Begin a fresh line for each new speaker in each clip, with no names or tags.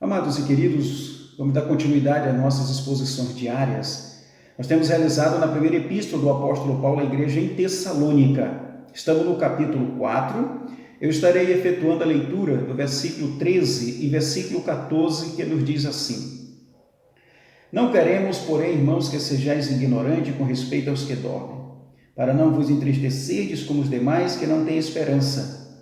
Amados e queridos, vamos dar continuidade às nossas exposições diárias. Nós temos realizado na primeira epístola do apóstolo Paulo à igreja em Tessalônica. Estamos no capítulo 4. Eu estarei efetuando a leitura do versículo 13 e versículo 14, que nos diz assim: Não queremos, porém, irmãos, que sejais ignorantes com respeito aos que dormem, para não vos entristecerdes como os demais que não têm esperança.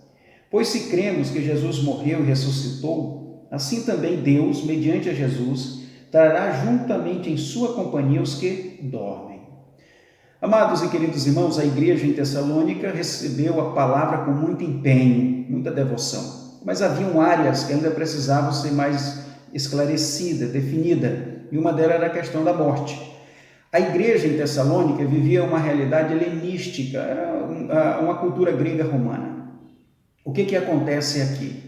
Pois se cremos que Jesus morreu e ressuscitou, assim também Deus, mediante a Jesus, trará juntamente em sua companhia os que dormem. Amados e queridos irmãos, a igreja em Tessalônica recebeu a palavra com muito empenho, muita devoção, mas haviam áreas que ainda precisavam ser mais esclarecidas, definidas, e uma delas era a questão da morte. A igreja em Tessalônica vivia uma realidade helenística, era uma cultura grega romana. O que acontece aqui?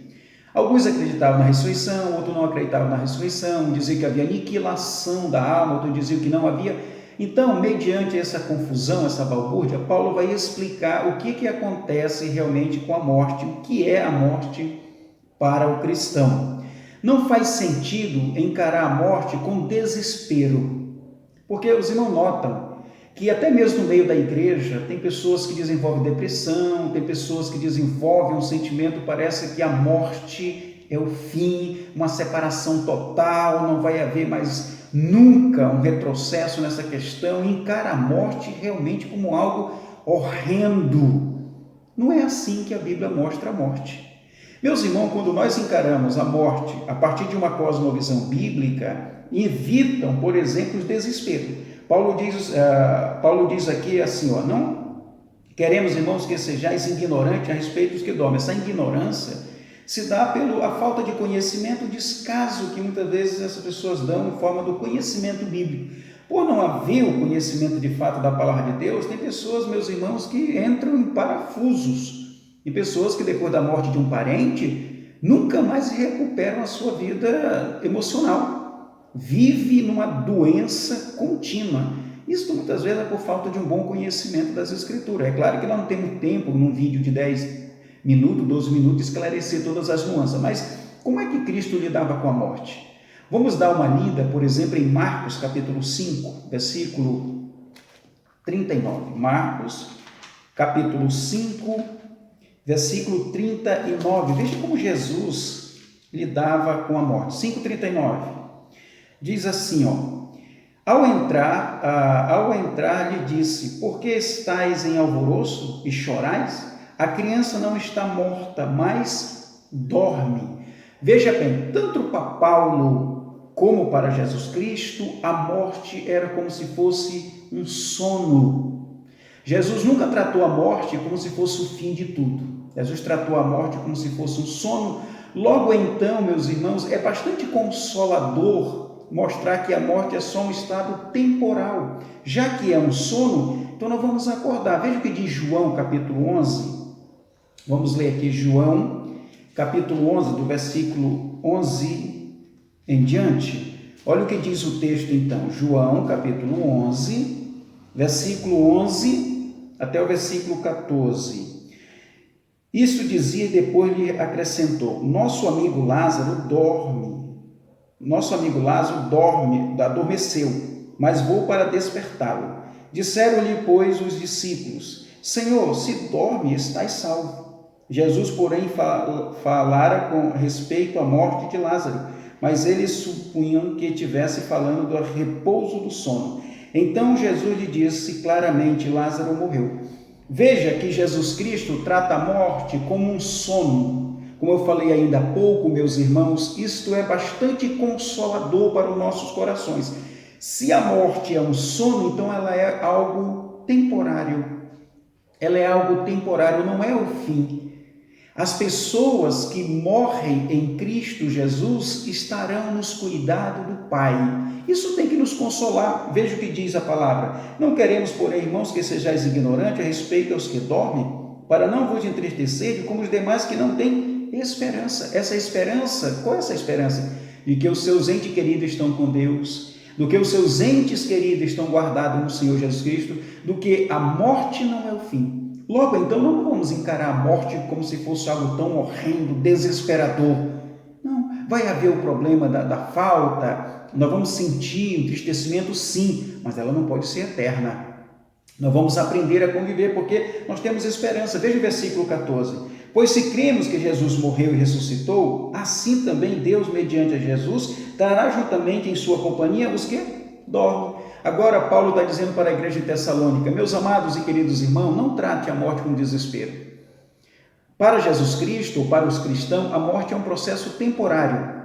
Alguns acreditavam na ressurreição, outros não acreditavam na ressurreição, um dizia que havia aniquilação da alma, outro dizia que não havia. Então, mediante essa confusão, essa balbúrdia, Paulo vai explicar o que acontece realmente com a morte, o que é a morte para o cristão. Não faz sentido encarar a morte com desespero, porque os irmãos notam que até mesmo no meio da igreja tem pessoas que desenvolvem depressão, tem pessoas que desenvolvem um sentimento, parece que a morte é o fim, uma separação total, não vai haver mais nunca um retrocesso nessa questão, encara a morte realmente como algo horrendo. Não é assim que a Bíblia mostra a morte. Meus irmãos, quando nós encaramos a morte a partir de uma cosmovisão bíblica, evitam, por exemplo, o desespero. Paulo diz aqui assim, não queremos, irmãos, que sejais ignorantes a respeito dos que dormem. Essa ignorância se dá pela falta de conhecimento, o descaso que muitas vezes essas pessoas dão em forma do conhecimento bíblico. Por não haver o conhecimento de fato da palavra de Deus, tem pessoas, meus irmãos, que entram em parafusos, e pessoas que depois da morte de um parente nunca mais recuperam a sua vida emocional. Vive numa doença contínua. Isso muitas vezes é por falta de um bom conhecimento das Escrituras. É claro que nós não temos tempo, num vídeo de 10 minutos, 12 minutos, esclarecer todas as nuances, mas como é que Cristo lidava com a morte? Vamos dar uma lida, por exemplo, em Marcos, capítulo 5, versículo 39. Marcos, capítulo 5, versículo 39. Veja como Jesus lidava com a morte. 5,39. Diz assim, Ao entrar lhe disse, por que estáis em alvoroço e chorais? A criança não está morta, mas dorme. Veja bem, tanto para Paulo como para Jesus Cristo, a morte era como se fosse um sono. Jesus nunca tratou a morte como se fosse o fim de tudo. Jesus tratou a morte como se fosse um sono. Logo então, meus irmãos, é bastante consolador mostrar que a morte é só um estado temporal. Já que é um sono, então nós vamos acordar. Veja o que diz João, capítulo 11. Vamos ler aqui João, capítulo 11, do versículo 11 em diante. Olha o que diz o texto então. João, capítulo 11, versículo 11 até o versículo 14. Isso dizia e depois lhe acrescentou, nosso amigo Lázaro adormeceu, mas vou para despertá-lo. Disseram-lhe, pois, os discípulos, Senhor, se dorme, estás salvo. Jesus, porém, falara com respeito à morte de Lázaro, mas eles supunham que estivesse falando do repouso do sono. Então Jesus lhe disse claramente, Lázaro morreu. Veja que Jesus Cristo trata a morte como um sono. Como eu falei ainda há pouco, meus irmãos, isto é bastante consolador para os nossos corações. Se a morte é um sono, então ela é algo temporário. Ela é algo temporário, não é o fim. As pessoas que morrem em Cristo Jesus estarão nos cuidados do Pai. Isso tem que nos consolar. Veja o que diz a palavra. Não queremos, porém, irmãos, que sejais ignorantes a respeito aos que dormem, para não vos entristecer como os demais que não têm esperança. Essa esperança, qual é essa esperança? De que os seus entes queridos estão com Deus, do que os seus entes queridos estão guardados no Senhor Jesus Cristo, do que a morte não é o fim. Logo, então, não vamos encarar a morte como se fosse algo tão horrendo, desesperador. Não, Vai haver o problema da falta, nós vamos sentir entristecimento, sim, mas ela não pode ser eterna. Nós vamos aprender a conviver, porque nós temos esperança. Veja o versículo 14. Pois se cremos que Jesus morreu e ressuscitou, assim também Deus, mediante a Jesus, trará juntamente em sua companhia os que dormem. Agora Paulo está dizendo para a igreja de Tessalônica: meus amados e queridos irmãos, não trate a morte com desespero. Para Jesus Cristo, ou para os cristãos, a morte é um processo temporário.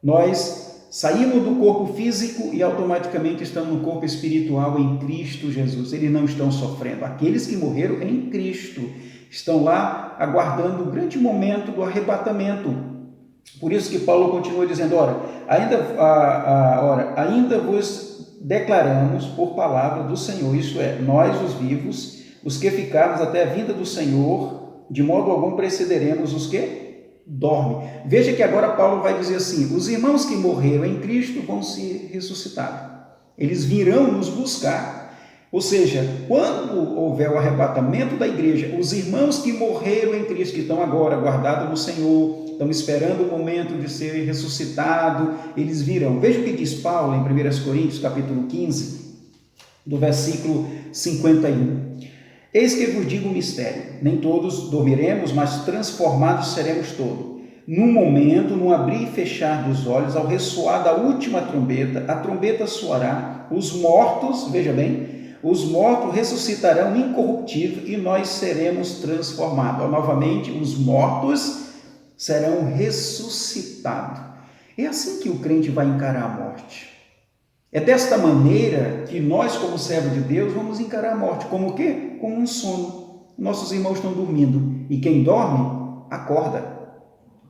Nós saímos do corpo físico e automaticamente estamos no corpo espiritual em Cristo Jesus. Eles não estão sofrendo. Aqueles que morreram em Cristo estão lá aguardando o grande momento do arrebatamento. Por isso que Paulo continua dizendo: ainda vos declaramos por palavra do Senhor, isto é, nós os vivos, os que ficarmos até a vinda do Senhor, de modo algum precederemos os que dormem. Veja que agora Paulo vai dizer assim: os irmãos que morreram em Cristo vão se ressuscitar. Eles virão nos buscar. Ou seja, quando houver o arrebatamento da igreja, os irmãos que morreram em Cristo, que estão agora guardados no Senhor, estão esperando o momento de ser ressuscitado, eles virão. Veja o que diz Paulo em 1 Coríntios, capítulo 15, do versículo 51. Eis que vos digo um mistério, nem todos dormiremos, mas transformados seremos todos. Num momento, num abrir e fechar dos olhos, ao ressoar da última trombeta, a trombeta soará, os mortos, veja bem, os mortos ressuscitarão incorruptível e nós seremos transformados. Novamente, os mortos serão ressuscitados. É assim que o crente vai encarar a morte. É desta maneira que nós, como servos de Deus, vamos encarar a morte. Como o quê? Como um sono. Nossos irmãos estão dormindo e quem dorme, acorda.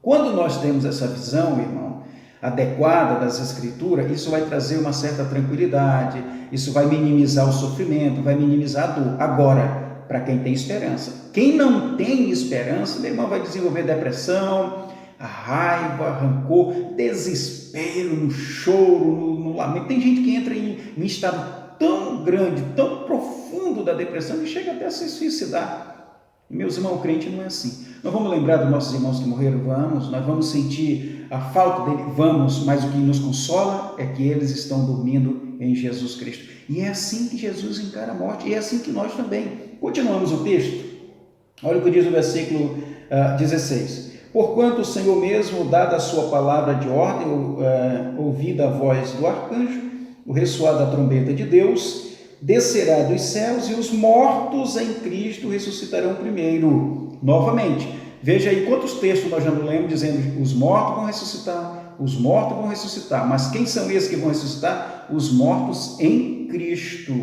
Quando nós temos essa visão, irmão, adequada das Escrituras, isso vai trazer uma certa tranquilidade, isso vai minimizar o sofrimento, vai minimizar a dor. Agora, para quem tem esperança. Quem não tem esperança, meu irmão, vai desenvolver depressão, a raiva, rancor, desespero, no choro, no lamento. Tem gente que entra em estado tão grande, tão profundo da depressão que chega até a se suicidar. Meus irmãos, o crente não é assim. Nós vamos lembrar dos nossos irmãos que morreram? Vamos. Nós vamos sentir a falta dele? Vamos. Mas o que nos consola é que eles estão dormindo em Jesus Cristo. E é assim que Jesus encara a morte. E é assim que nós também. Continuamos o texto. Olha o que diz o versículo 16. Porquanto o Senhor mesmo, dada a sua palavra de ordem, ouvida a voz do arcanjo, o ressoar da trombeta de Deus, descerá dos céus e os mortos em Cristo ressuscitarão primeiro. Novamente, veja aí quantos textos nós já não lemos dizendo: os mortos vão ressuscitar, os mortos vão ressuscitar. Mas quem são esses que vão ressuscitar? Os mortos em Cristo,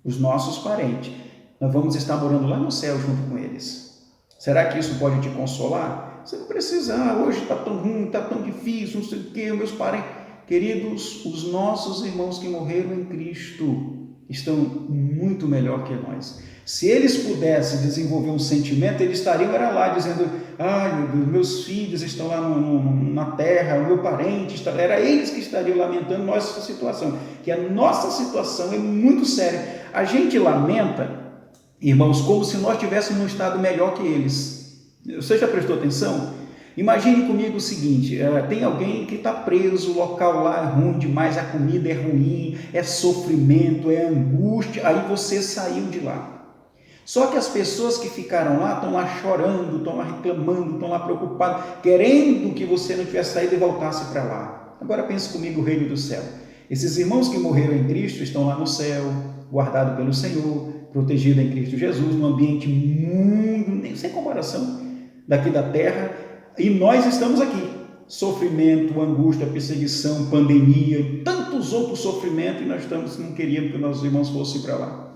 os nossos parentes. Nós vamos estar morando lá no céu junto com eles. Será que isso pode te consolar? Você não precisa: hoje está tão ruim, está tão difícil, não sei o que, meus parentes. Queridos, os nossos irmãos que morreram em Cristo estão muito melhor que nós. Se eles pudessem desenvolver um sentimento, eles estariam lá dizendo: ai meu Deus, meus filhos estão lá na terra, o meu parente está... Era eles que estariam lamentando nossa situação, que a nossa situação é muito séria. A gente lamenta, irmãos, como se nós estivéssemos num estado melhor que eles. Você já prestou atenção? Imagine comigo o seguinte: tem alguém que está preso, o local lá é ruim demais, a comida é ruim, é sofrimento, é angústia, aí você saiu de lá. Só que as pessoas que ficaram lá estão lá chorando, estão lá reclamando, estão lá preocupadas, querendo que você não tivesse saído e voltasse para lá. Agora pense comigo o reino do céu. Esses irmãos que morreram em Cristo estão lá no céu, guardados pelo Senhor, protegidos em Cristo Jesus, num ambiente muito, sem comparação, daqui da terra. E nós estamos aqui, sofrimento, angústia, perseguição, pandemia, tantos outros sofrimentos, e nós não queríamos que nossos irmãos fossem para lá.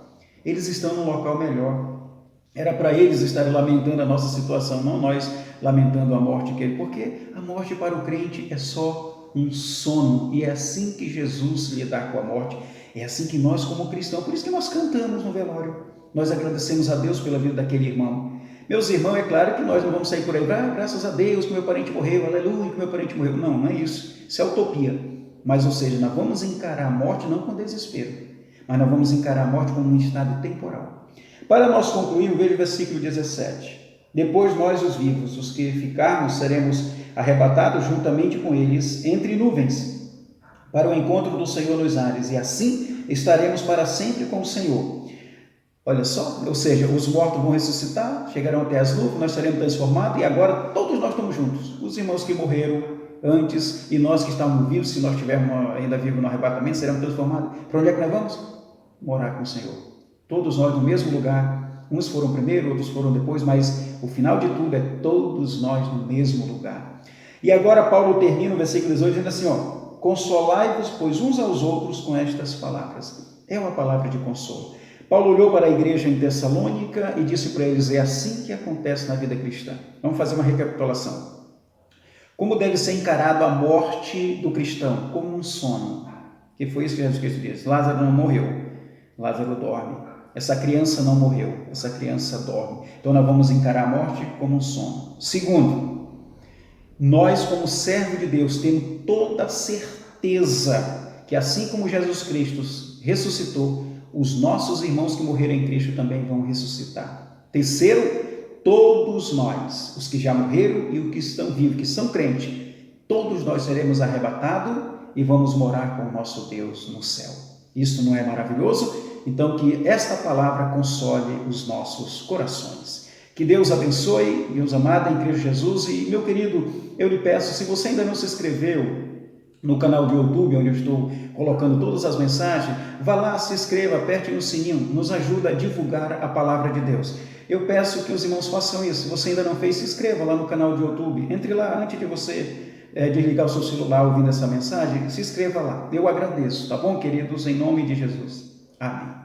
Eles estão num local melhor. Era para eles estarem lamentando a nossa situação, não nós lamentando a morte dele, porque a morte para o crente é só um sono, e é assim que Jesus lidar com a morte, é assim que nós como cristãos, por isso que nós cantamos no velório, nós agradecemos a Deus pela vida daquele irmão. Meus irmãos, é claro que nós não vamos sair por aí: graças a Deus que meu parente morreu, aleluia que meu parente morreu. Não, não é isso, isso é utopia. Mas, ou seja, nós vamos encarar a morte não com desespero, mas nós vamos encarar a morte como um estado temporal. Para nós concluirmos, veja o versículo 17. Depois nós, os vivos, os que ficarmos, seremos arrebatados juntamente com eles entre nuvens, para o encontro do Senhor nos ares, e assim estaremos para sempre com o Senhor. Olha só, ou seja, os mortos vão ressuscitar, chegarão até as nuvens, nós seremos transformados, e agora todos nós estamos juntos. Os irmãos que morreram antes e nós que estávamos vivos, se nós estivermos ainda vivos no arrebatamento, seremos transformados. Para onde é que nós vamos? Morar com o Senhor. Todos nós no mesmo lugar, uns foram primeiro, outros foram depois, mas o final de tudo é todos nós no mesmo lugar. E agora Paulo termina o versículo 18 dizendo assim, consolai-vos, pois, uns aos outros com estas palavras. É uma palavra de consolo. Paulo olhou para a igreja em Tessalônica e disse para eles, é assim que acontece na vida cristã. Vamos fazer uma recapitulação. Como deve ser encarado a morte do cristão? Como um sono. Que foi isso que Jesus Cristo disse. Lázaro não morreu, Lázaro dorme. Essa criança não morreu, essa criança dorme. Então nós vamos encarar a morte como um sono. Segundo, nós como servo de Deus temos toda a certeza que assim como Jesus Cristo ressuscitou, os nossos irmãos que morreram em Cristo também vão ressuscitar. Terceiro, todos nós, os que já morreram e os que estão vivos, que são crentes, todos nós seremos arrebatados e vamos morar com o nosso Deus no céu. Isso não é maravilhoso? Então que esta palavra console os nossos corações. Que Deus abençoe, meus amados em Cristo Jesus. E meu querido, eu lhe peço, se você ainda não se inscreveu no canal do YouTube, onde eu estou colocando todas as mensagens, vá lá, se inscreva, aperte no sininho, nos ajuda a divulgar a palavra de Deus. Eu peço que os irmãos façam isso. Se você ainda não fez, se inscreva lá no canal do YouTube. Entre lá, antes de você desligar o seu celular ouvindo essa mensagem, se inscreva lá. Eu agradeço, tá bom, queridos? Em nome de Jesus. Amém.